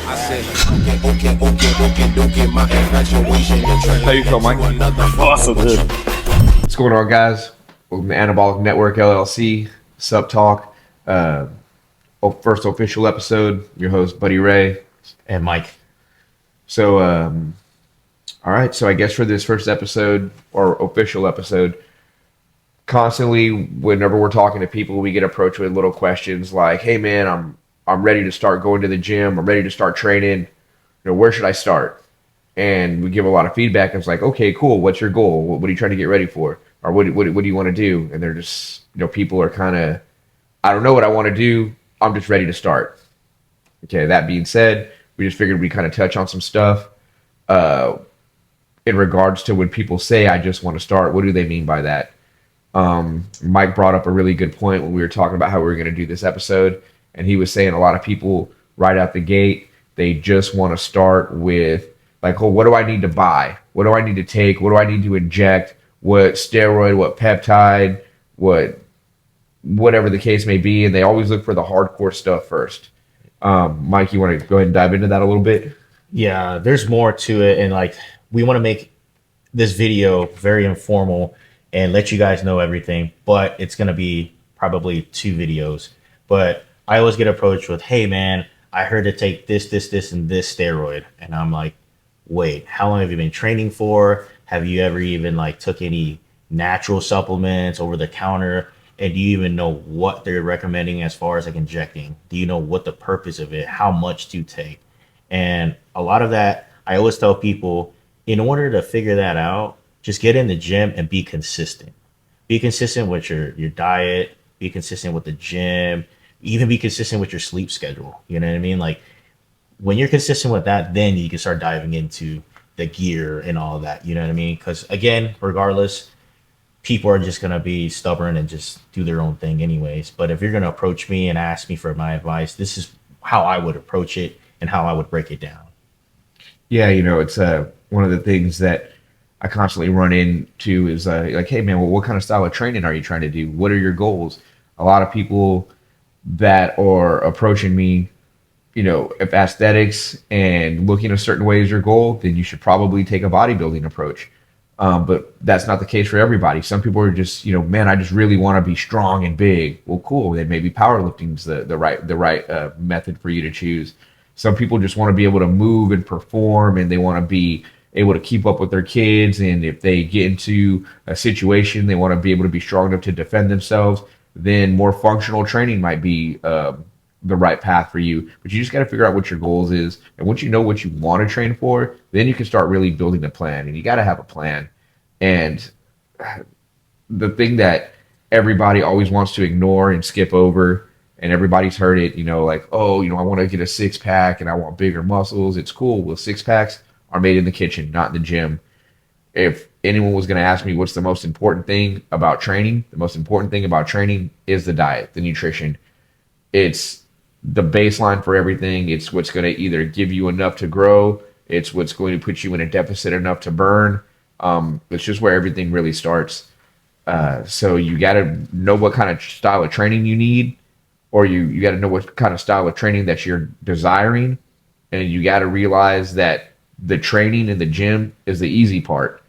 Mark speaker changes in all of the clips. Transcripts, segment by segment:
Speaker 1: I said, okay, my infatuation.
Speaker 2: How you feel, Mike?
Speaker 3: Awesome, good.
Speaker 2: What's going on, guys? Welcome to Anabolic Network LLC, Sup Talk. First official episode. Your host, Buddy Ray.
Speaker 3: And Mike.
Speaker 2: So, all right. So I guess for this first episode or official episode, constantly whenever we're talking to people, we get approached with little questions like, "Hey, man, I'm ready to start going to the gym. I'm ready to start training. Where should I start?" And we give a lot of feedback. It's like, okay, cool. What's your goal? What are you trying to get ready for? Or what do you want to do? And they're just, people are kind of, I don't know what I want to do. I'm just ready to start. Okay, that being said, we just figured we'd kind of touch on some stuff in regards to when people say, I just want to start. What do they mean by that? Mike brought up a really good point when we were talking about how we were going to do this episode. And he was saying a lot of people right out the gate, they just want to start with like, oh, what do I need to buy? What do I need to take? What do I need to inject? What steroid, what peptide, whatever the case may be. And they always look for the hardcore stuff first. Mike, you want to go ahead and dive into that a little bit?
Speaker 3: Yeah, there's more to it. And like, we want to make this video very informal and let you guys know everything. But it's going to be probably 2 videos. But I always get approached with, hey, man, I heard to take this, and this steroid. And I'm like, wait, how long have you been training for? Have you ever even like took any natural supplements over the counter? And do you even know what they're recommending as far as like injecting? Do you know what the purpose of it? How much to take? And a lot of that, I always tell people, in order to figure that out, just get in the gym and be consistent. Be consistent with your diet, be consistent with the gym, even be consistent with your sleep schedule. You know what I mean? Like, when you're consistent with that, then you can start diving into the gear and all of that. You know what I mean? Because again, regardless, people are just going to be stubborn and just do their own thing anyways. But if you're going to approach me and ask me for my advice, this is how I would approach it and how I would break it down.
Speaker 2: Yeah, it's one of the things that I constantly run into is like, hey, man, well, what kind of style of training are you trying to do? What are your goals? A lot of people that are approaching me, if aesthetics and looking a certain way is your goal, then you should probably take a bodybuilding approach. But that's not the case for everybody. Some people are just, man, I just really want to be strong and big. Well, cool. Then maybe powerlifting's the right method for you to choose. Some people just want to be able to move and perform, and they want to be able to keep up with their kids. And if they get into a situation, they want to be able to be strong enough to defend themselves. Then more functional training might be the right path for you. But you just got to figure out what your goals is. And once you know what you want to train for, then you can start really building a plan. And you got to have a plan. And the thing that everybody always wants to ignore and skip over, and everybody's heard it, like, oh, I want to get a 6-pack and I want bigger muscles. It's cool. Well, 6-packs are made in the kitchen, not in the gym. If anyone was going to ask me what's the most important thing about training, the most important thing about training is the diet, the nutrition. It's the baseline for everything. It's what's going to either give you enough to grow. It's what's going to put you in a deficit enough to burn. It's just where everything really starts. So you got to know what kind of style of training you need, or you got to know what kind of style of training that you're desiring. And you got to realize that the training in the gym is the easy part.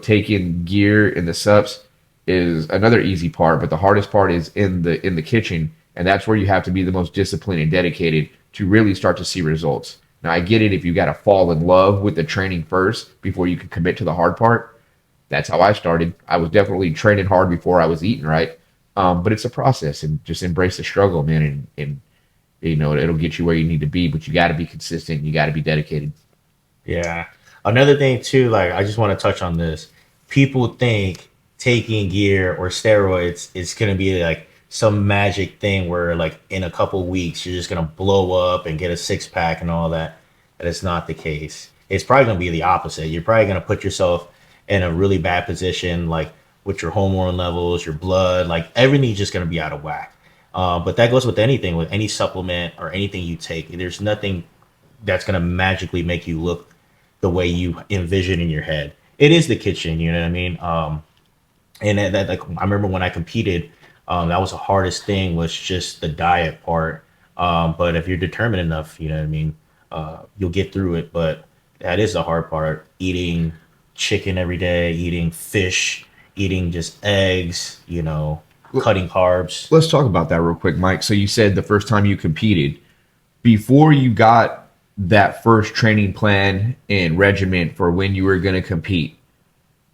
Speaker 2: Taking gear in the subs is another easy part, but the hardest part is in the kitchen. And that's where you have to be the most disciplined and dedicated to really start to see results. Now, I get it if you got to fall in love with the training first before you can commit to the hard part. That's how I started. I was definitely training hard before I was eating right. But it's a process, and just embrace the struggle, man. And it'll get you where you need to be, but you got to be consistent. You got to be dedicated.
Speaker 3: Yeah. Another thing too, like, I just want to touch on this. People think taking gear or steroids is going to be like some magic thing where like in a couple weeks you're just going to blow up and get a 6-pack and all that. That is not the case. It's probably going to be the opposite. You're probably going to put yourself in a really bad position, like with your hormone levels, your blood, like everything's just going to be out of whack. But that goes with anything, with any supplement or anything you take. There's nothing that's going to magically make you look the way you envision in your head. It is the kitchen, you know what I mean? And that like, I remember when I competed, that was the hardest thing, was just the diet part. But if you're determined enough, you know what I mean? You'll get through it, but that is the hard part. Eating chicken every day, eating fish, eating just eggs, cutting carbs.
Speaker 2: Let's talk about that real quick, Mike. So you said the first time you competed, before you got that first training plan and regimen for when you were going to compete,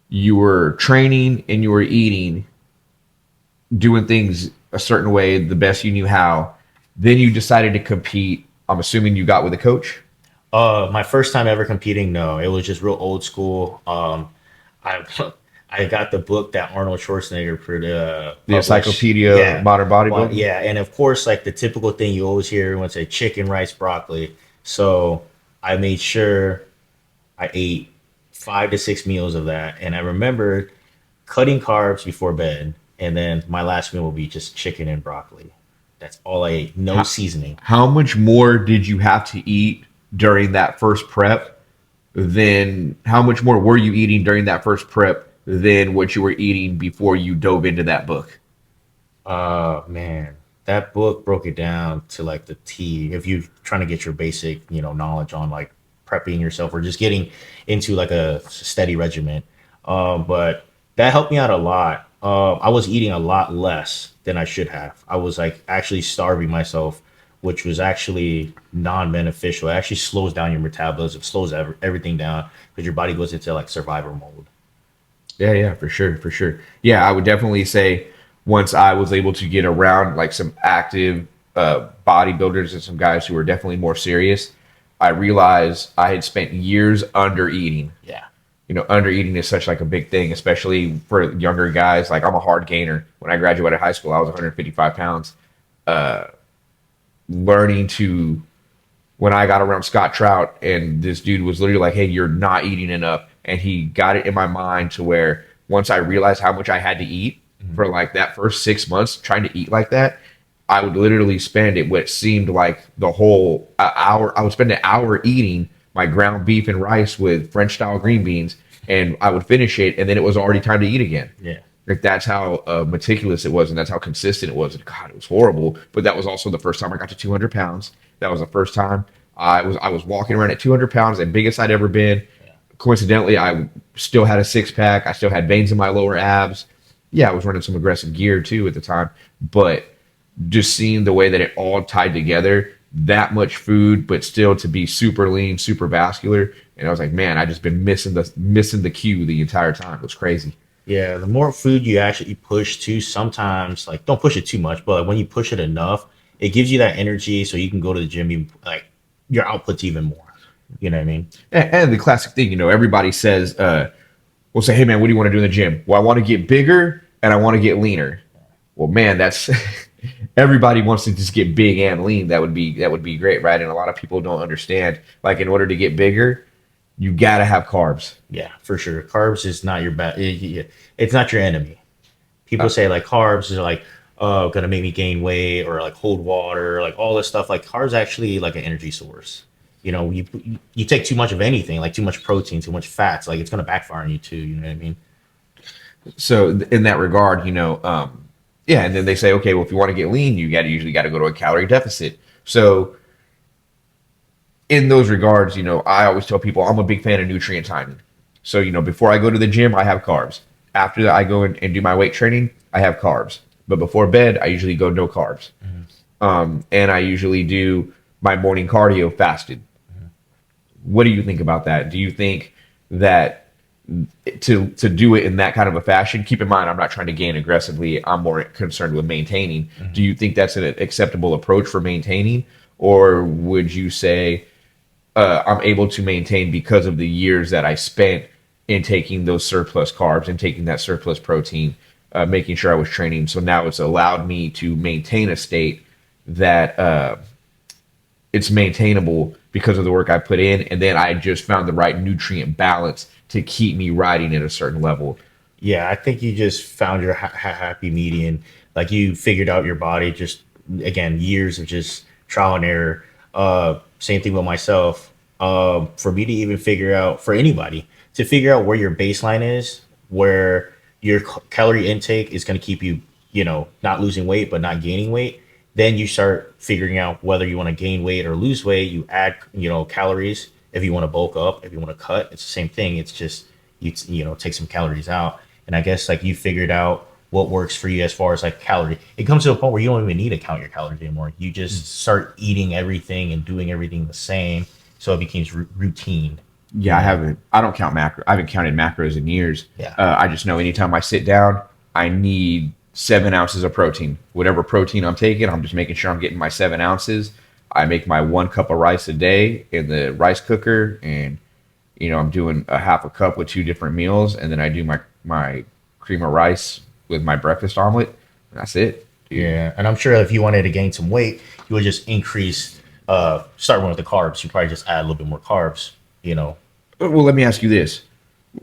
Speaker 2: you were training and you were eating, doing things a certain way, the best you knew how. Then you decided to compete. I'm assuming you got with a coach.
Speaker 3: My first time ever competing, no, it was just real old school. I I got the book that Arnold Schwarzenegger
Speaker 2: The
Speaker 3: published.
Speaker 2: Encyclopedia
Speaker 3: Yeah,
Speaker 2: Modern
Speaker 3: well,
Speaker 2: Bodybuilding.
Speaker 3: yeah, and of course, like the typical thing you always hear, everyone say chicken, rice, broccoli. So I made sure I ate 5 to 6 meals of that, and I remember cutting carbs before bed, and then my last meal will be just chicken and broccoli. That's all I ate, no seasoning.
Speaker 2: How much more did you have to eat during that first prep than how much more were you eating during that first prep than what you were eating before you dove into that book?
Speaker 3: Man, that book broke it down to like the T. If you're trying to get your basic, knowledge on like prepping yourself or just getting into like a steady regimen, but that helped me out a lot. I was eating a lot less than I should have. I was like actually starving myself, which was actually non-beneficial. It actually slows down your metabolism, slows everything down because your body goes into like survivor mode.
Speaker 2: Yeah, yeah, for sure, for sure. Yeah, I would definitely say once I was able to get around like some active bodybuilders and some guys who were definitely more serious, I realized I had spent years under eating.
Speaker 3: Yeah.
Speaker 2: Under eating is such like a big thing, especially for younger guys. Like I'm a hard gainer. When I graduated high school, I was 155 pounds. Learning to when I got around Scott Trout and this dude was literally like, "Hey, you're not eating enough," and he got it in my mind to where once I realized how much I had to eat for like that first 6 months trying to eat like that, I would literally spend it what seemed like the whole hour. I would spend an hour eating my ground beef and rice with French style green beans, and I would finish it, and then it was already time to eat again.
Speaker 3: Yeah.
Speaker 2: Like that's how meticulous it was, and that's how consistent it was. And God, it was horrible. But that was also the first time I got to 200 pounds. That was the first time I was walking around at 200 pounds, the biggest I'd ever been. Coincidentally, I still had a six pack. I still had veins in my lower abs. Yeah, I was running some aggressive gear too at the time, but just seeing the way that it all tied together, that much food, but still to be super lean, super vascular. And I was like, man, I just been missing the cue the entire time. It was crazy.
Speaker 3: Yeah, the more food you actually push to, sometimes like don't push it too much, but like, when you push it enough, it gives you that energy so you can go to the gym even like your output's even more. You know what I mean?
Speaker 2: And the classic thing, everybody says, we'll say, hey man, what do you want to do in the gym? Well, I want to get bigger and I want to get leaner. Well, man, that's everybody wants to just get big and lean. That would be great, right? And a lot of people don't understand. Like in order to get bigger, you gotta have carbs.
Speaker 3: Yeah, for sure. Carbs is not your bad. It's not your enemy. People say like carbs is like, oh, gonna make me gain weight or like hold water, like all this stuff. Like carbs actually like an energy source. You take too much of anything, like too much protein, too much fats, like it's gonna backfire on you too. You know what I mean?
Speaker 2: So in that regard, yeah. And then they say, okay, well, if you want to get lean, you usually got to go to a calorie deficit. So in those regards, I always tell people I'm a big fan of nutrient timing. So, before I go to the gym, I have carbs. After that, I go in and do my weight training, I have carbs. But before bed, I usually go no carbs. And I usually do my morning cardio fasted. What do you think about that? Do you think that to do it in that kind of a fashion, keep in mind, I'm not trying to gain aggressively. I'm more concerned with maintaining. Do you think that's an acceptable approach for maintaining? Or would you say I'm able to maintain because of the years that I spent in taking those surplus carbs and taking that surplus protein, making sure I was training. So now it's allowed me to maintain a state that it's maintainable because of the work I put in. And then I just found the right nutrient balance to keep me riding at a certain level.
Speaker 3: Yeah, I think you just found your happy median. Like you figured out your body. Just again, years of just trial and error. Same thing with myself. For me to even figure out, for anybody to figure out where your baseline is, where your calorie intake is going to keep you, not losing weight but not gaining weight. Then you start figuring out whether you want to gain weight or lose weight. You add, calories. If you want to bulk up, if you want to cut, it's the same thing. It's just take some calories out. And I guess like you figured out what works for you as far as like calorie. It comes to a point where you don't even need to count your calories anymore. You just start eating everything and doing everything the same, so it becomes routine.
Speaker 2: Yeah, I don't count macro. I haven't counted macros in years.
Speaker 3: Yeah.
Speaker 2: I just know anytime I sit down, I need 7 ounces of protein. Whatever protein I'm taking, I'm just making sure I'm getting my 7 ounces. I make my 1 cup of rice a day in the rice cooker, and I'm doing a half a cup with 2 different meals, and then I do my cream of rice with my breakfast omelet. And that's it. Dude.
Speaker 3: Yeah, and I'm sure if you wanted to gain some weight, you would just increase. Start with the carbs. You probably just add a little bit more carbs.
Speaker 2: Well, let me ask you this.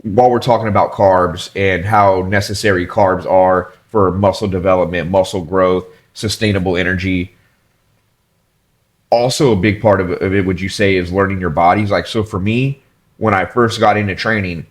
Speaker 2: While we're talking about carbs and how necessary carbs are for muscle development, muscle growth, sustainable energy, also a big part of it, would you say, is learning your bodies? Like, so for me, when I first got into training,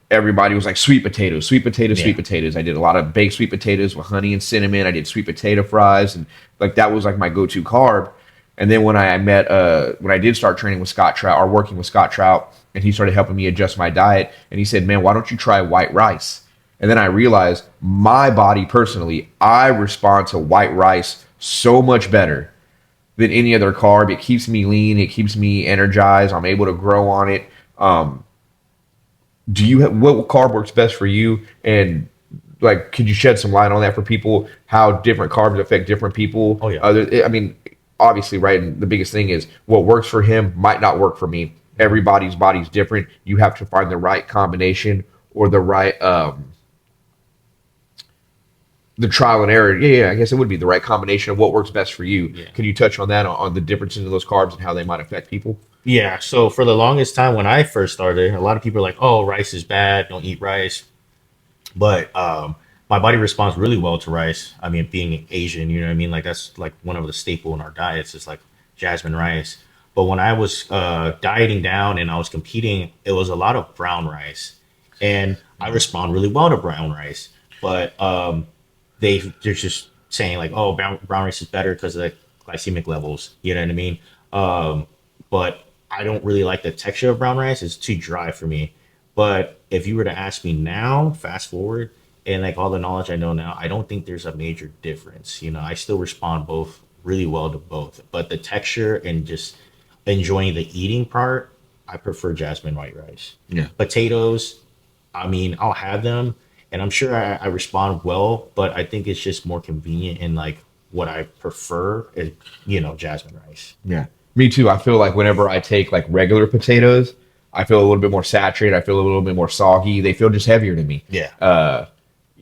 Speaker 2: everybody was like sweet potatoes, sweet potatoes, sweet potatoes. I did a lot of baked sweet potatoes with honey and cinnamon. I did sweet potato fries, and like that was like my go-to carb. And then when I did start training with Scott Trout, or working with Scott Trout, and he started helping me adjust my diet, and he said, man, why don't you try white rice? And then I realized my body personally, I respond to white rice so much better than any other carb. It keeps me lean. It keeps me energized. I'm able to grow on it. What carb works best for you? And like, could you shed some light on that for people, how different carbs affect different people?
Speaker 3: Oh, yeah.
Speaker 2: Obviously, right. And the biggest thing is what works for him might not work for me. Everybody's body's different. You have to find the right combination, or the right, the trial and error. Yeah, I guess it would be the right combination of what works best for you.
Speaker 3: Yeah.
Speaker 2: Can you touch on that, on the differences in those carbs and how they might affect people?
Speaker 3: Yeah. So for the longest time when I first started, a lot of people are like, "Oh, rice is bad. Don't eat rice." But my body responds really well to rice. I mean, being Asian, you know what I mean? Like that's like one of the staple in our diets is like jasmine rice. But when I was dieting down and I was competing, it was a lot of brown rice, and I respond really well to brown rice. But they're just saying like, oh, brown rice is better because of the glycemic levels. You know what I mean? But I don't really like the texture of brown rice. It's too dry for me. But if you were to ask me now, fast forward, and like all the knowledge I know now, I don't think there's a major difference. I still respond both really well to both. But the texture and just enjoying the eating part, I prefer jasmine white rice.
Speaker 2: Yeah.
Speaker 3: Potatoes, I'll have them, and I'm sure I respond well, but I think it's just more convenient, and like what I prefer is, jasmine rice.
Speaker 2: Yeah. Me too. I feel like whenever I take like regular potatoes, I feel a little bit more saturated. I feel a little bit more soggy. They feel just heavier to me.
Speaker 3: Yeah.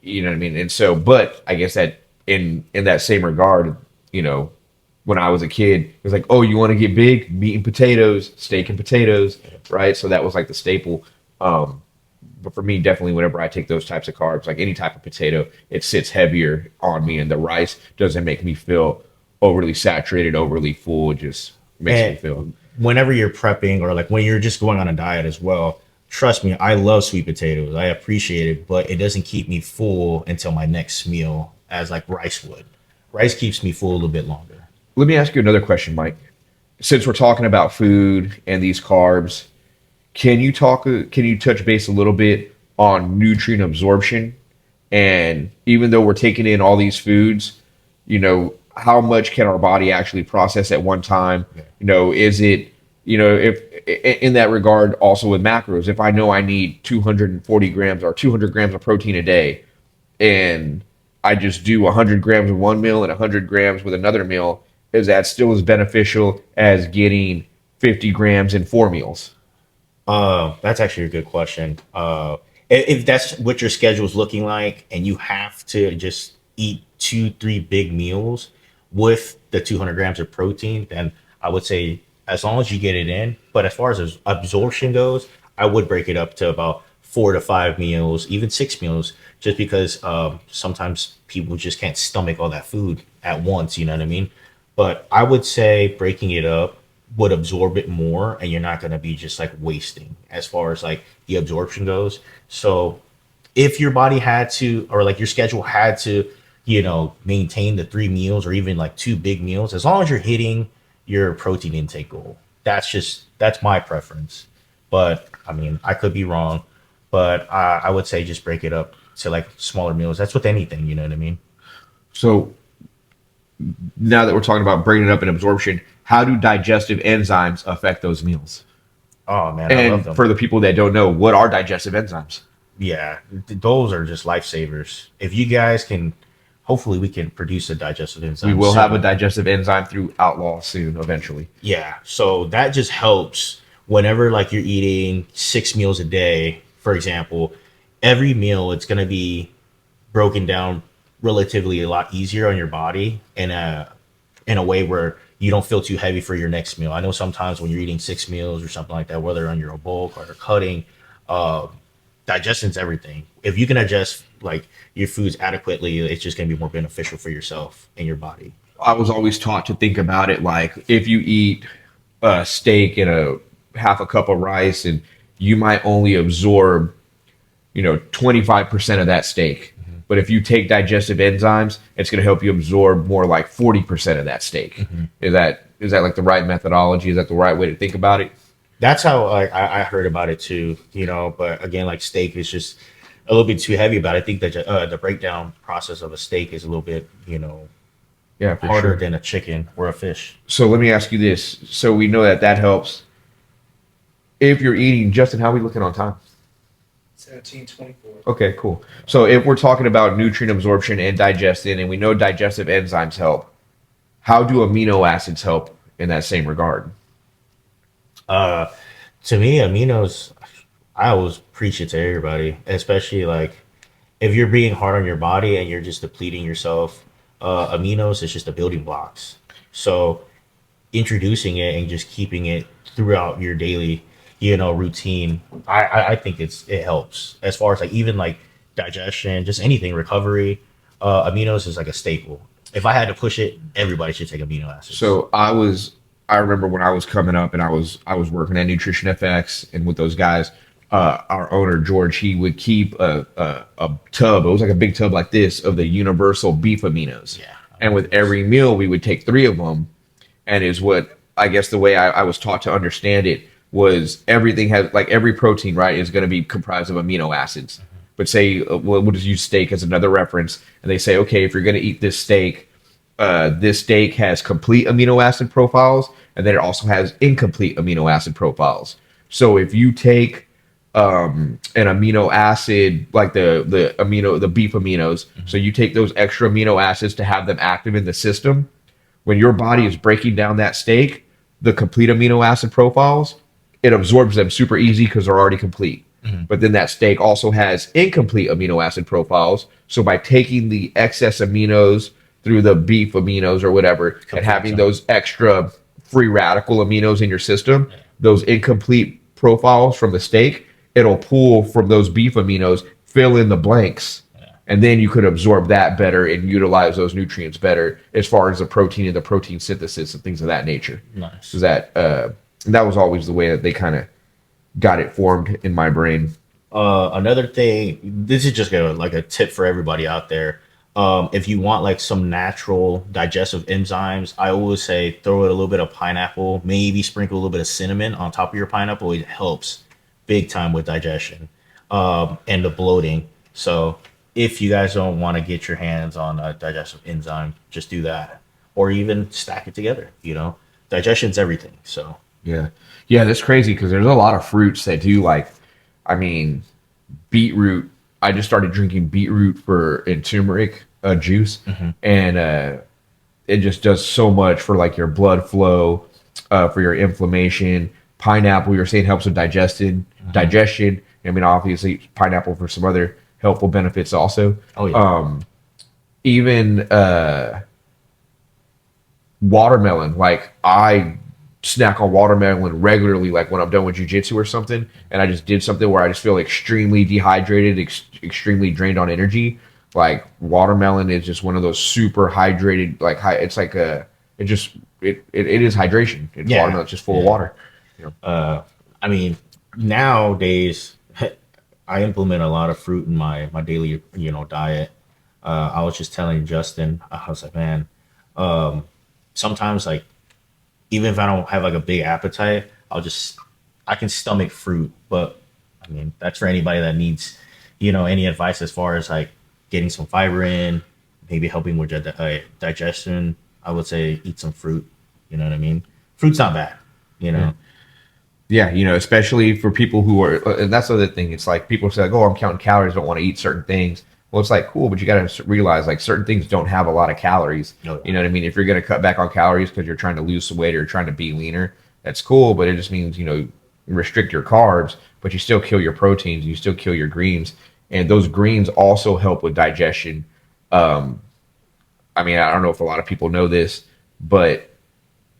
Speaker 2: You know what I mean? And so, but I guess that in that same regard, when I was a kid, it was like, oh, you want to get big? Meat and potatoes, steak and potatoes, right? So that was like the staple. But for me, definitely whenever I take those types of carbs, like any type of potato, it sits heavier on me, and the rice doesn't make me feel overly saturated, overly full. It just makes me feel.
Speaker 3: Whenever you're prepping, or like when you're just going on a diet as well, trust me, I love sweet potatoes. I appreciate it, but it doesn't keep me full until my next meal, as like rice would. Rice keeps me full a little bit longer.
Speaker 2: Let me ask you another question, Mike. Since we're talking about food and these carbs, can you touch base a little bit on nutrient absorption? And even though we're taking in all these foods, how much can our body actually process at one time? Is it, if in that regard, also with macros, if I know I need 240 grams or 200 grams of protein a day, and I just do 100 grams with one meal and 100 grams with another meal, is that still as beneficial as getting 50 grams in 4 meals?
Speaker 3: That's actually a good question. If that's what your schedule is looking like, and you have to just eat 2-3 big meals with the 200 grams of protein, then I would say as long as you get it in. But as far as absorption goes, I would break it up to about 4 to 5 meals, even 6 meals, just because sometimes people just can't stomach all that food at once. You know what I mean? But I would say breaking it up would absorb it more, and you're not going to be just like wasting as far as like the absorption goes. So if your body had to, or like your schedule had to maintain the 3 meals or even like 2 big meals, as long as you're hitting your protein intake goal. That's my preference. But I mean, I could be wrong, but I would say just break it up to like smaller meals. That's with anything, you know what I mean?
Speaker 2: So now that we're talking about breaking it up in absorption, how do digestive enzymes affect those meals?
Speaker 3: Oh man, I love
Speaker 2: And
Speaker 3: them.
Speaker 2: for the people that don't know, what are digestive enzymes?
Speaker 3: Yeah, those are just lifesavers. If you guys can, hopefully we can produce a digestive enzyme
Speaker 2: We will have a
Speaker 3: soon.
Speaker 2: digestive enzyme through Outlaw soon, eventually.
Speaker 3: Yeah, so that just helps whenever like you're eating 6 meals a day, for example. Every meal it's gonna be broken down relatively a lot easier on your body in a way where you don't feel too heavy for your next meal. I know sometimes when you're eating 6 meals or something like that, whether on your bulk or cutting, uh, digestion's everything. If you can digest like your foods adequately, it's just gonna be more beneficial for yourself and your body.
Speaker 2: I was always taught to think about it like if you eat a steak and a half a cup of rice, and you might only absorb 25% of that steak. But if you take digestive enzymes, it's going to help you absorb more like 40% of that steak. Is that like the right methodology? Is that the right way to think about it?
Speaker 3: That's how I heard about it too, But again, like steak is just a little bit too heavy. But I think that the breakdown process of a steak is a little bit,
Speaker 2: Yeah, for
Speaker 3: harder
Speaker 2: sure.
Speaker 3: than a chicken or a fish.
Speaker 2: So let me ask you this. So we know that helps. If you're eating, Justin, how are we looking on time?
Speaker 4: 1724.
Speaker 2: Okay, cool. So if we're talking about nutrient absorption and digestion, and we know digestive enzymes help, how do amino acids help in that same regard?
Speaker 3: Uh, to me, aminos, I always preach it to everybody, especially like if you're being hard on your body and you're just depleting yourself. Aminos is just the building blocks. So introducing it and just keeping it throughout your daily routine, I think it helps as far as like even like digestion, just anything, recovery. Aminos is like a staple. If I had to push it, everybody should take amino acids.
Speaker 2: So I remember when I was coming up and I was working at Nutrition FX and with those guys, our owner George, he would keep a tub. It was like a big tub like this of the universal beef aminos.
Speaker 3: Yeah.
Speaker 2: And with every meal, we would take three of them. And is what I guess the way I was taught to understand it was everything has like every protein, right, is going to be comprised of amino acids. But say, we'll just use steak as another reference. And they say, okay, if you're going to eat this steak has complete amino acid profiles, and then it also has incomplete amino acid profiles. So if you take an amino acid like the beef aminos, so you take those extra amino acids to have them active in the system. When your body is breaking down that steak, the complete amino acid profiles, it absorbs them super easy because they're already complete. But then that steak also has incomplete amino acid profiles. So by taking the excess aminos through the beef aminos or whatever, and having those extra free radical aminos in your system, those incomplete profiles from the steak, it'll pull from those beef aminos, fill in the blanks, and then you could absorb that better and utilize those nutrients better as far as the protein and the protein synthesis and things of that nature.
Speaker 3: Nice.
Speaker 2: So that was always the way that they kind of got it formed in my brain.
Speaker 3: Another thing, this is just like a tip for everybody out there. If you want like some natural digestive enzymes, I always say throw it a little bit of pineapple, maybe sprinkle a little bit of cinnamon on top of your pineapple. It helps big time with digestion and the bloating. So if you guys don't want to get your hands on a digestive enzyme, just do that, or even stack it together. Digestion's everything. So
Speaker 2: Yeah. Yeah, that's crazy because there's a lot of fruits that do like, I mean, beetroot. I just started drinking beetroot and turmeric juice, and it just does so much for like your blood flow, for your inflammation. Pineapple, you're saying helps with digestion. I mean, obviously, pineapple for some other helpful benefits also.
Speaker 3: oh yeah.
Speaker 2: Even watermelon, like I snack on watermelon regularly, like when I'm done with jujitsu or something, and I just did something where I just feel extremely dehydrated, extremely drained on energy. Like watermelon is just one of those super hydrated, like it's like it is hydration. It's watermelon, it's just full of water.
Speaker 3: I mean, nowadays I implement a lot of fruit in my daily diet. I was just telling Justin, I was like, man, sometimes like even if I don't have like a big appetite, I can stomach fruit. But I mean, that's for anybody that needs, any advice as far as like getting some fiber in, maybe helping with digestion. I would say eat some fruit. You know what I mean? Fruit's not bad.
Speaker 2: Yeah, especially for people who are, and that's the other thing. It's like people say, like, "Oh, I'm counting calories. Don't want to eat certain things." Well, it's like cool, but you got to realize like certain things don't have a lot of calories.
Speaker 3: No.
Speaker 2: You know what I mean? If you're going to cut back on calories because you're trying to lose some weight or you're trying to be leaner, that's cool. But it just means restrict your carbs, but you still kill your proteins. You still kill your greens, and those greens also help with digestion. I mean, I don't know if a lot of people know this, but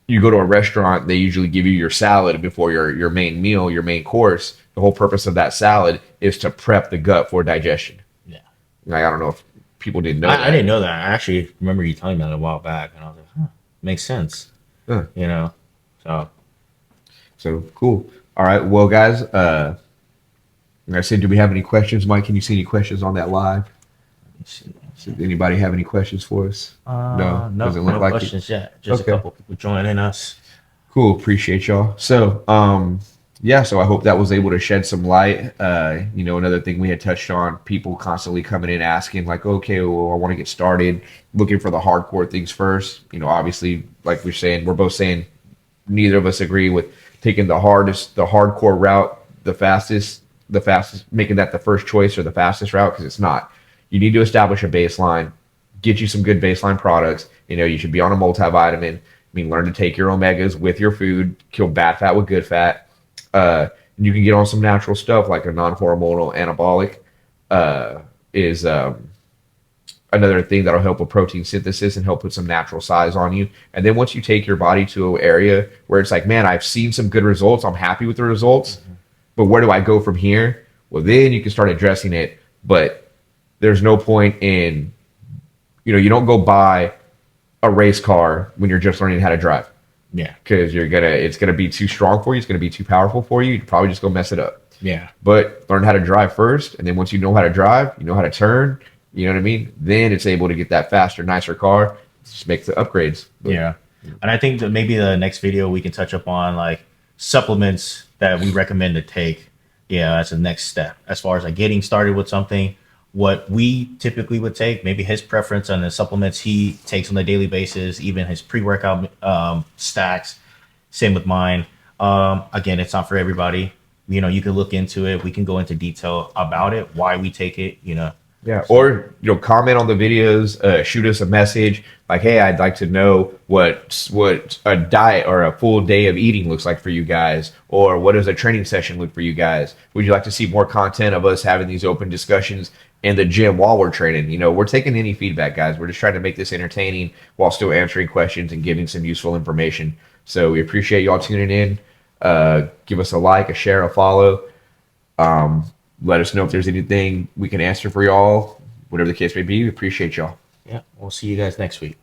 Speaker 2: you go to a restaurant, they usually give you your salad before your main meal, your main course. The whole purpose of that salad is to prep the gut for digestion.
Speaker 3: Yeah.
Speaker 2: Like, I don't know if people didn't know that.
Speaker 3: I didn't know that. I actually remember you telling me that a while back, and I was like, huh, makes sense.
Speaker 2: Huh.
Speaker 3: So
Speaker 2: cool. All right. Well, guys, like I said, do we have any questions? Mike, can you see any questions on that live?
Speaker 3: let me see.
Speaker 2: Does anybody have any questions for us?
Speaker 3: No,
Speaker 2: Doesn't look like it.
Speaker 3: questions yet. Just
Speaker 2: Okay.
Speaker 3: a couple people joining us.
Speaker 2: Cool. Appreciate y'all. So, so I hope that was able to shed some light. Another thing we had touched on, people constantly coming in asking like, okay, well, I want to get started, looking for the hardcore things first. Obviously, like we're both saying, neither of us agree with taking the hardcore route, the fastest, making that the first choice or the fastest route, because it's not. You need to establish a baseline, get you some good baseline products. You should be on a multivitamin. Learn to take your omegas with your food, kill bad fat with good fat. You can get on some natural stuff like a non-hormonal anabolic is another thing that'll help with protein synthesis and help put some natural size on you. And then once you take your body to an area where it's like, man, I've seen some good results, I'm happy with the results, but where do I go from here? Well, then you can start addressing it. But there's no point in, you don't go buy a race car when you're just learning how to drive.
Speaker 3: Yeah.
Speaker 2: Because it's gonna be too strong for you. It's gonna be too powerful for you. You'd probably just go mess it up.
Speaker 3: Yeah.
Speaker 2: But learn how to drive first, and then once you know how to drive, you know how to turn. You know what I mean? Then it's able to get that faster, nicer car. Just make the upgrades. But,
Speaker 3: Yeah. And I think that maybe the next video we can touch up on like supplements that we recommend to take. Yeah, that's the next step as far as like getting started with something. What we typically would take, maybe his preference on the supplements he takes on a daily basis, even his pre-workout stacks. Same with mine. Again, it's not for everybody. You can look into it. We can go into detail about it, why we take it.
Speaker 2: Yeah, or comment on the videos, shoot us a message like, "Hey, I'd like to know what a diet or a full day of eating looks like for you guys, or what does a training session look for you guys? Would you like to see more content of us having these open discussions in the gym while we're training?" We're taking any feedback, guys. We're just trying to make this entertaining while still answering questions and giving some useful information. So we appreciate y'all tuning in. Give us a like, a share, a follow. Let us know if there's anything we can answer for y'all, whatever the case may be. We appreciate y'all.
Speaker 3: Yeah. We'll see you guys next week.